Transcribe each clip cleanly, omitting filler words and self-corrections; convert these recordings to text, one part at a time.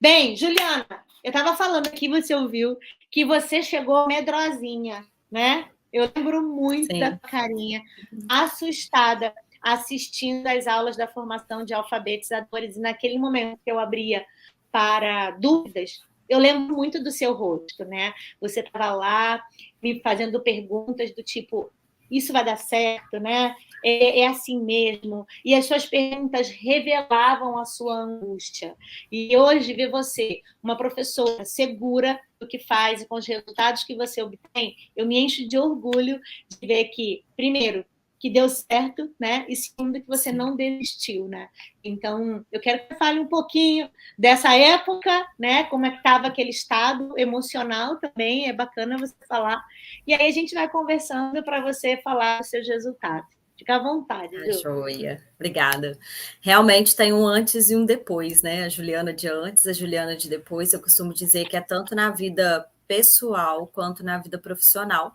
Bem, Juliana, eu estava falando aqui, você ouviu, que você chegou medrosinha, né? Eu lembro muito da Sim. carinha, assustada, assistindo às aulas da formação de alfabetizadores, e naquele momento que eu abria para dúvidas, eu lembro muito do seu rosto, né? Você estava lá me fazendo perguntas do tipo, isso vai dar certo, né? É assim mesmo. E as suas perguntas revelavam a sua angústia. E hoje ver você, uma professora segura do que faz e com os resultados que você obtém, eu me encho de orgulho de ver que, primeiro, que deu certo, né? E segundo, que você Sim. não desistiu, né? Então, eu quero que você fale um pouquinho dessa época, né? Como é que estava aquele estado emocional também, é bacana você falar. E aí a gente vai conversando para você falar os seus resultados. Fica à vontade, Ah, Ju. joia. Obrigada. Realmente tem um antes e um depois, né? A Juliana de antes, a Juliana de depois. Eu costumo dizer que é tanto na vida pessoal quanto na vida profissional,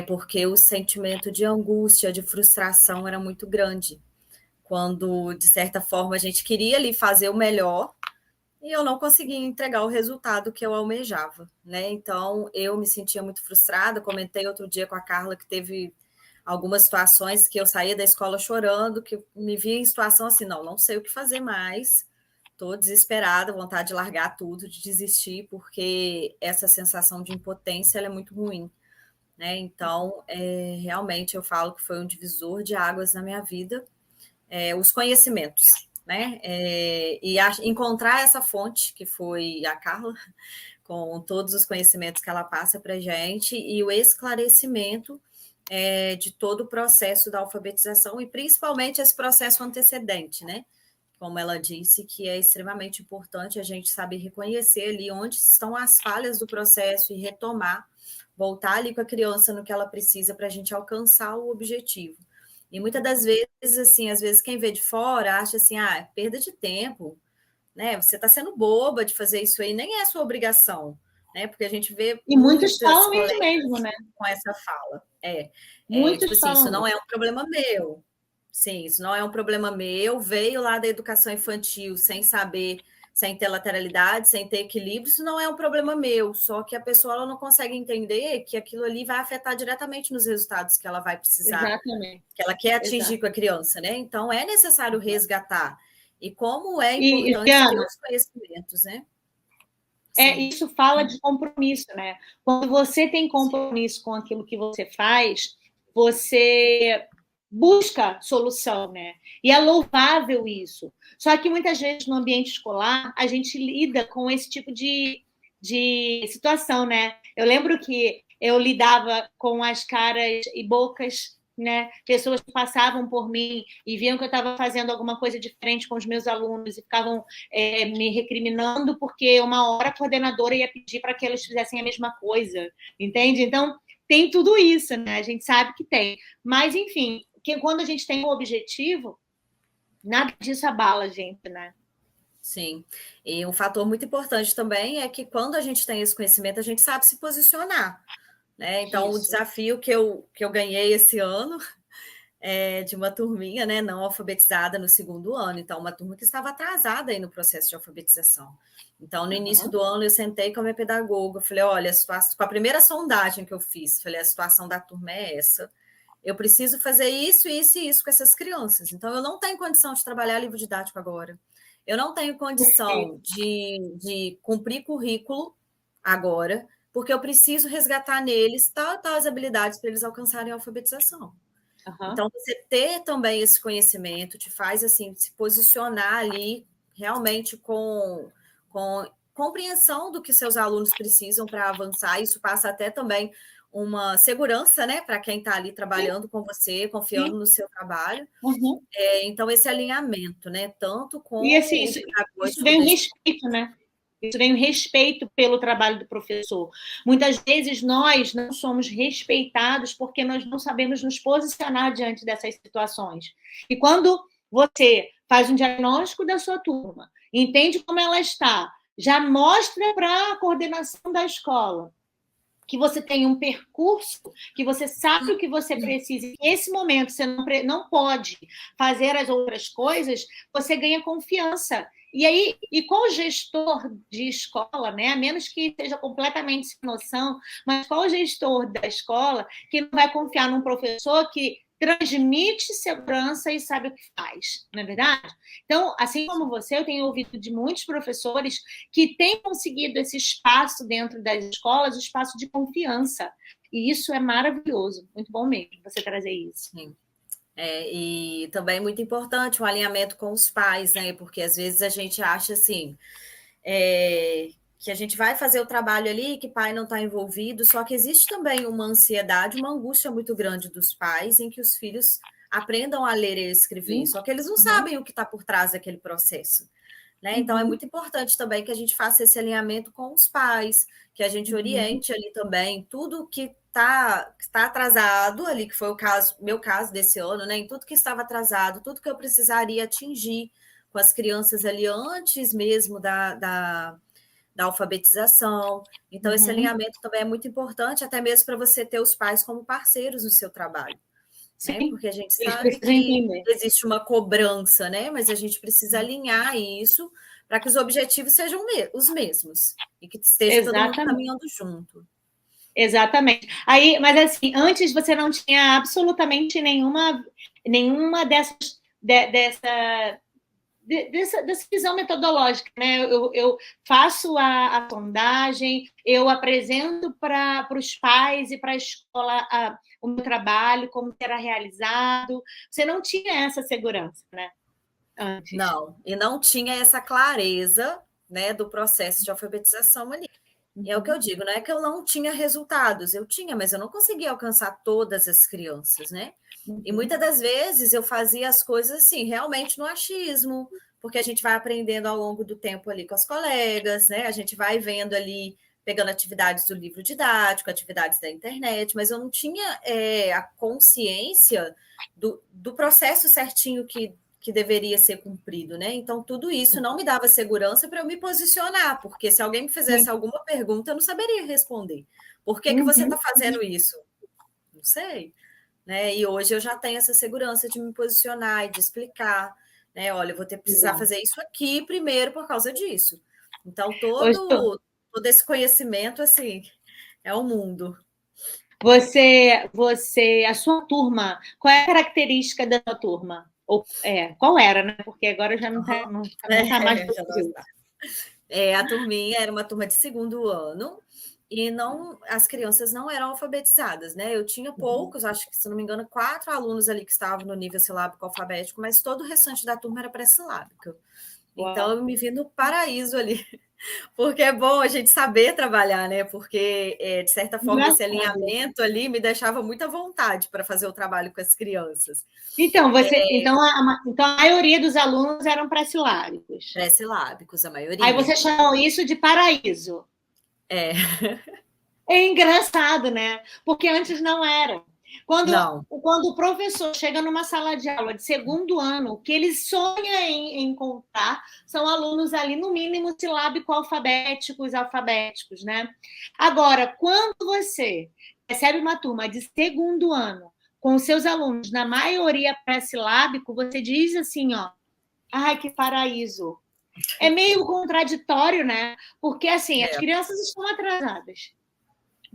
porque o sentimento de angústia, de frustração era muito grande. Quando, de certa forma, a gente queria ali fazer o melhor e eu não conseguia entregar o resultado que eu almejava, né? Então, eu me sentia muito frustrada. Comentei outro dia com a Carla que teve algumas situações que eu saía da escola chorando, que me via em situação assim, não sei o que fazer mais, estou desesperada, vontade de largar tudo, de desistir, porque essa sensação de impotência ela é muito ruim, né? Então, realmente eu falo que foi um divisor de águas na minha vida, os conhecimentos, né? Encontrar essa fonte, que foi a Carla, com todos os conhecimentos que ela passa para a gente, e o esclarecimento de todo o processo da alfabetização, e principalmente esse processo antecedente, né? Como ela disse, que é extremamente importante a gente saber reconhecer ali onde estão as falhas do processo e retomar, voltar ali com a criança no que ela precisa para a gente alcançar o objetivo. E muitas das vezes, assim, às vezes quem vê de fora acha assim, perda de tempo, né? Você está sendo boba de fazer isso aí, nem é sua obrigação, né? Porque a gente vê E muitos muitas falam isso colegas mesmo, né? com essa fala. Tipo Muitos assim, isso falam não isso. é um problema meu. Sim, isso não é um problema meu. Veio lá da educação infantil sem saber, sem ter lateralidade, sem ter equilíbrio, isso não é um problema meu. Só que a pessoa ela não consegue entender que aquilo ali vai afetar diretamente nos resultados que ela vai precisar, Exatamente. que ela quer atingir Exato. com a criança, né? Então é necessário resgatar. E como é E, importante ter Juliana, os conhecimentos, né? Sim, isso fala de compromisso, né? Quando você tem compromisso com aquilo que você faz, você busca solução, né? E é louvável isso. Só que muitas vezes no ambiente escolar a gente lida com esse tipo de situação, né? Eu lembro que eu lidava com as caras e bocas, né? Pessoas que passavam por mim e viam que eu estava fazendo alguma coisa diferente com os meus alunos e ficavam me recriminando porque uma hora a coordenadora ia pedir para que eles fizessem a mesma coisa, entende? Então, tem tudo isso, né? A gente sabe que tem. Mas, enfim, que quando a gente tem um objetivo, nada disso abala a gente, né? sim. E um fator muito importante também é que quando a gente tem esse conhecimento, a gente sabe se posicionar, né? Então, o Isso. desafio que eu ganhei esse ano de uma turminha, né, não alfabetizada no segundo ano, então uma turma que estava atrasada aí no processo de alfabetização. Então, no início do ano, eu sentei com a minha pedagoga, falei, olha, com a primeira sondagem que eu fiz, falei, a situação da turma é essa, eu preciso fazer isso, isso e isso com essas crianças, então eu não tenho condição de trabalhar livro didático agora, eu não tenho condição de cumprir currículo agora, porque eu preciso resgatar neles tais habilidades para eles alcançarem a alfabetização. Então, você ter também esse conhecimento te faz assim se posicionar ali realmente com compreensão do que seus alunos precisam para avançar. Isso passa até também uma segurança, né, para quem está ali trabalhando com você, confiando no seu trabalho. Uhum. Então, esse alinhamento, né, tanto E com assim, o isso pedagógico vem da o escola. respeito, né? Isso vem o respeito pelo trabalho do professor. Muitas vezes nós não somos respeitados porque nós não sabemos nos posicionar diante dessas situações. E quando você faz um diagnóstico da sua turma, entende como ela está, já mostra para a coordenação da escola que você tem um percurso, que você sabe o que você precisa, e nesse momento você não pode fazer as outras coisas, você ganha confiança. E aí, e qual gestor de escola, né? A menos que seja completamente sem noção, mas qual gestor da escola que não vai confiar num professor que transmite segurança e sabe o que faz, não é verdade? Então, assim como você, eu tenho ouvido de muitos professores que têm conseguido esse espaço dentro das escolas, o espaço de confiança. E isso é maravilhoso, muito bom mesmo você trazer isso. Sim. E também é muito importante o alinhamento com os pais, né? Porque às vezes a gente acha assim, que a gente vai fazer o trabalho ali, que o pai não está envolvido, só que existe também uma ansiedade, uma angústia muito grande dos pais em que os filhos aprendam a ler e escrever, só que eles não sabem o que está por trás daquele processo. Né? Então, é muito importante também que a gente faça esse alinhamento com os pais, que a gente oriente ali também tudo que está atrasado ali, que foi o caso, meu caso desse ano, né? Em tudo que estava atrasado, tudo que eu precisaria atingir com as crianças ali antes mesmo da alfabetização. Então, esse alinhamento também é muito importante, até mesmo para você ter os pais como parceiros no seu trabalho. Né? Porque a gente sabe que existe uma cobrança, né? Mas a gente precisa alinhar isso para que os objetivos sejam os mesmos e que esteja todo mundo caminhando junto. Exatamente. Aí, mas assim, antes você não tinha absolutamente nenhuma dessa visão metodológica, né? Eu faço a sondagem, eu apresento para os pais e para a escola o meu trabalho, como será realizado. Você não tinha essa segurança, né? Antes. Não, e não tinha essa clareza, né, do processo de alfabetização ali. E é o que eu digo, não é que eu não tinha resultados, eu tinha, mas eu não conseguia alcançar todas as crianças, né? E muitas das vezes eu fazia as coisas assim, realmente no achismo, porque a gente vai aprendendo ao longo do tempo ali com as colegas, né? A gente vai vendo ali, pegando atividades do livro didático, atividades da internet, mas eu não tinha a consciência do processo certinho que deveria ser cumprido, né? Então, tudo isso não me dava segurança para eu me posicionar, porque se alguém me fizesse alguma pergunta, eu não saberia responder. Por que você está fazendo isso? Não sei. Né? E hoje eu já tenho essa segurança de me posicionar e de explicar, né? Olha, eu vou precisar fazer isso aqui primeiro por causa disso. Então, todo esse conhecimento, assim, é um mundo. A sua turma, qual é a característica da sua turma? Qual era, né? Porque agora já não está mais. A turminha era uma turma de segundo ano e as crianças não eram alfabetizadas, né? Eu tinha poucos, acho que, se não me engano, 4 alunos ali que estavam no nível silábico alfabético, mas todo o restante da turma era pré-silábica. Então, eu me vi no paraíso ali. Porque é bom a gente saber trabalhar, né? Porque, de certa forma, esse alinhamento ali me deixava muita vontade para fazer o trabalho com as crianças. Então, então a maioria dos alunos eram pré-silábicos. Pré-silábicos, a maioria. Aí você chamou isso de paraíso. É engraçado, né? Porque antes não era. Quando o professor chega numa sala de aula de segundo ano, o que ele sonha em encontrar são alunos ali, no mínimo, alfabéticos, né? Agora, quando você recebe uma turma de segundo ano, com seus alunos, na maioria pré-silábico, você diz assim, ó, ai, que paraíso. É meio contraditório, né? Porque, assim, as crianças estão atrasadas.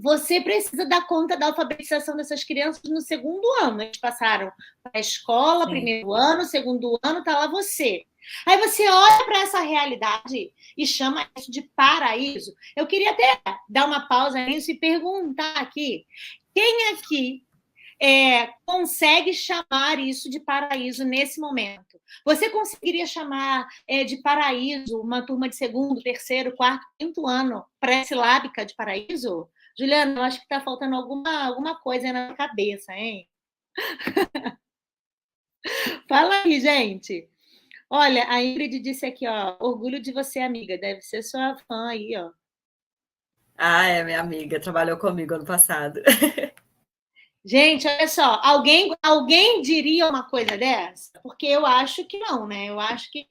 Você precisa dar conta da alfabetização dessas crianças no segundo ano. Eles passaram para a escola, primeiro ano, segundo ano, está lá você. Aí você olha para essa realidade e chama isso de paraíso. Eu queria até dar uma pausa nisso e perguntar aqui, quem aqui consegue chamar isso de paraíso nesse momento? Você conseguiria chamar de paraíso uma turma de segundo, terceiro, quarto, quinto ano pré-silábica de paraíso? Juliana, eu acho que está faltando alguma coisa na cabeça, hein? Fala aí, gente. Olha, a Ingrid disse aqui, ó, orgulho de você, amiga. Deve ser sua fã aí, ó. É minha amiga, trabalhou comigo ano passado. Gente, olha só, alguém diria uma coisa dessa? Porque eu acho que não, né? Eu acho que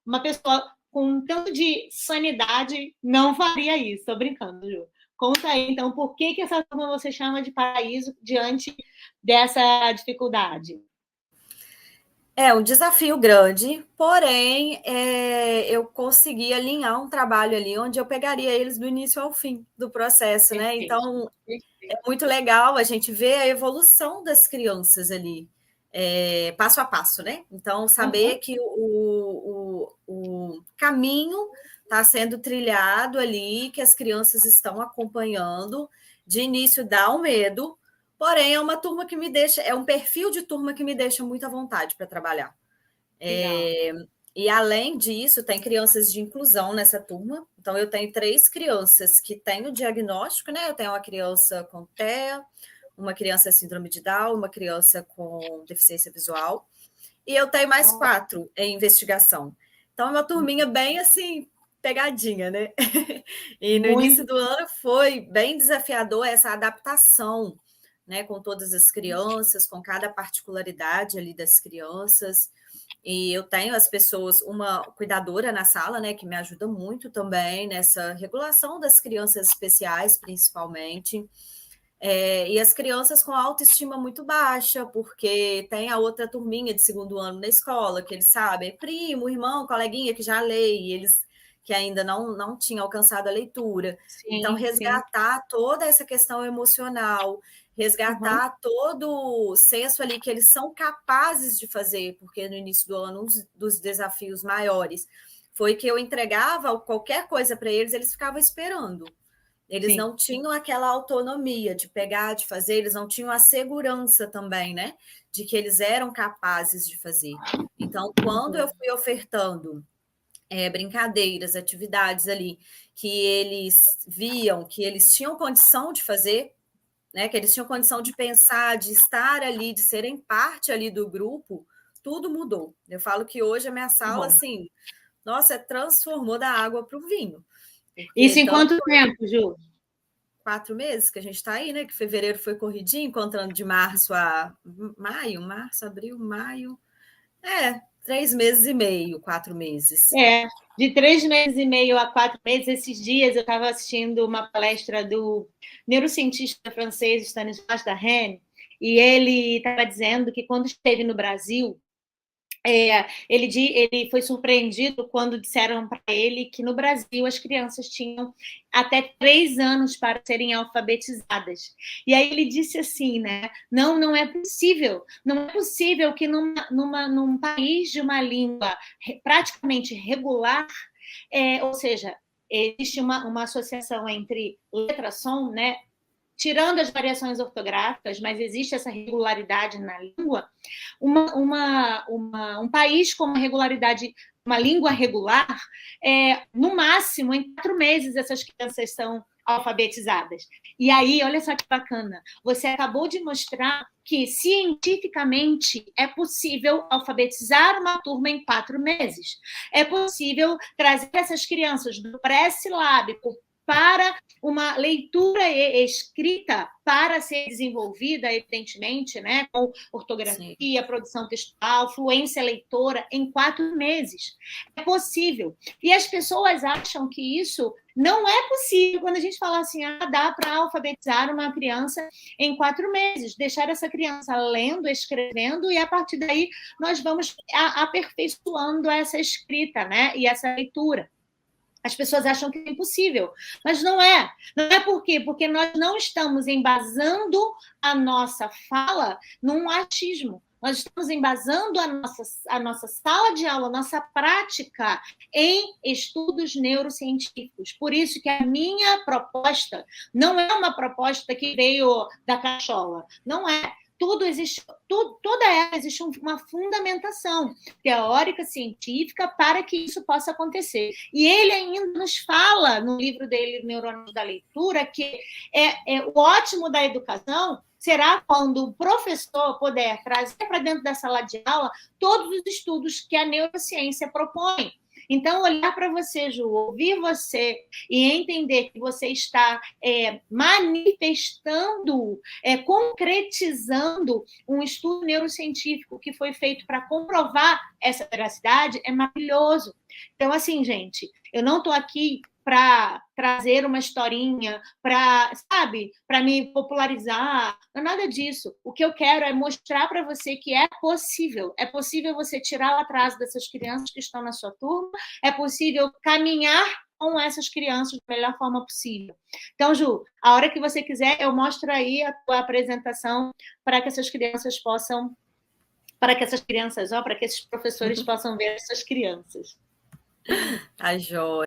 uma pessoa com um tanto de sanidade não faria isso. Estou brincando, Ju. Conta aí, então, por que essa turma você chama de paraíso diante dessa dificuldade? É um desafio grande, porém, eu consegui alinhar um trabalho ali onde eu pegaria eles do início ao fim do processo, né? Perfeito. Então, é muito legal a gente ver a evolução das crianças ali, passo a passo, né? Então, saber que o caminho está sendo trilhado ali, que as crianças estão acompanhando. De início dá um medo, porém é uma turma que me deixa, é um perfil de turma que me deixa muito à vontade para trabalhar. E além disso, tem crianças de inclusão nessa turma. Então, eu tenho 3 crianças que têm o diagnóstico, né? Eu tenho uma criança com TEA, uma criança síndrome de Down, uma criança com deficiência visual, e eu tenho mais 4 em investigação. Então, é uma turminha bem assim, pegadinha, né? E no início do ano foi bem desafiador essa adaptação, né? Com todas as crianças, com cada particularidade ali das crianças. E eu tenho as pessoas, uma cuidadora na sala, né, que me ajuda muito também nessa regulação das crianças especiais, principalmente. E as crianças com autoestima muito baixa, porque tem a outra turminha de segundo ano na escola, que eles sabem, primo, irmão, coleguinha que já lê, e eles que ainda não tinham alcançado a leitura. Sim, então, resgatar toda essa questão emocional, resgatar todo o senso ali que eles são capazes de fazer, porque no início do ano, um dos desafios maiores foi que eu entregava qualquer coisa para eles, eles ficavam esperando. Eles não tinham aquela autonomia de pegar, de fazer, eles não tinham a segurança também, né? De que eles eram capazes de fazer. Então, quando eu fui ofertando brincadeiras, atividades ali, que eles viam que eles tinham condição de fazer, né? Que eles tinham condição de pensar, de estar ali, de serem parte ali do grupo, tudo mudou. Eu falo que hoje a minha sala, assim, nossa, transformou da água para o vinho. Isso em quanto tempo, Ju? 4 meses que a gente está aí, né? Que fevereiro foi corridinho, encontrando de março a maio, abril, maio. 3 meses e meio, 4 meses. De 3 meses e meio a 4 meses, esses dias eu estava assistindo uma palestra do neurocientista francês Stanislas Dehaene, e ele estava dizendo que quando esteve no Brasil, ele foi surpreendido quando disseram para ele que no Brasil as crianças tinham até 3 anos para serem alfabetizadas. E aí ele disse assim, né? Não é possível. Não é possível que num país de uma língua praticamente regular, ou seja, existe uma associação entre letra-som, né? Tirando as variações ortográficas, mas existe essa regularidade na língua, um país com uma regularidade, uma língua regular, no máximo, em 4 meses, essas crianças são alfabetizadas. E aí, olha só que bacana, você acabou de mostrar que, cientificamente, é possível alfabetizar uma turma em 4 meses. É possível trazer essas crianças do pré-silábico para uma leitura escrita para ser desenvolvida, evidentemente, né, com ortografia, sim, produção textual, fluência leitora, em 4 meses. É possível. E as pessoas acham que isso não é possível quando a gente fala assim, dá para alfabetizar uma criança em 4 meses, deixar essa criança lendo, escrevendo, e a partir daí nós vamos aperfeiçoando essa escrita, né, e essa leitura. As pessoas acham que é impossível, mas não é. Não é por quê? Porque nós não estamos embasando a nossa fala num achismo. Nós estamos embasando a nossa sala de aula, a nossa prática em estudos neurocientíficos. Por isso que a minha proposta não é uma proposta que veio da cachola. Não é. Toda ela existe uma fundamentação teórica, científica, para que isso possa acontecer. E ele ainda nos fala, no livro dele, Neurônios da Leitura, que o ótimo da educação será quando o professor puder trazer para dentro da sala de aula todos os estudos que a neurociência propõe. Então, olhar para você, Ju, ouvir você e entender que você está manifestando, concretizando um estudo neurocientífico que foi feito para comprovar essa veracidade é maravilhoso. Então, assim, gente, eu não estou aqui para trazer uma historinha, sabe, para me popularizar, não é nada disso. O que eu quero é mostrar para você que é possível você tirar o atraso dessas crianças que estão na sua turma, é possível caminhar com essas crianças da melhor forma possível. Então, Ju, a hora que você quiser, eu mostro aí a tua apresentação para que essas crianças possam, para que esses professores possam ver essas crianças. Tá joia.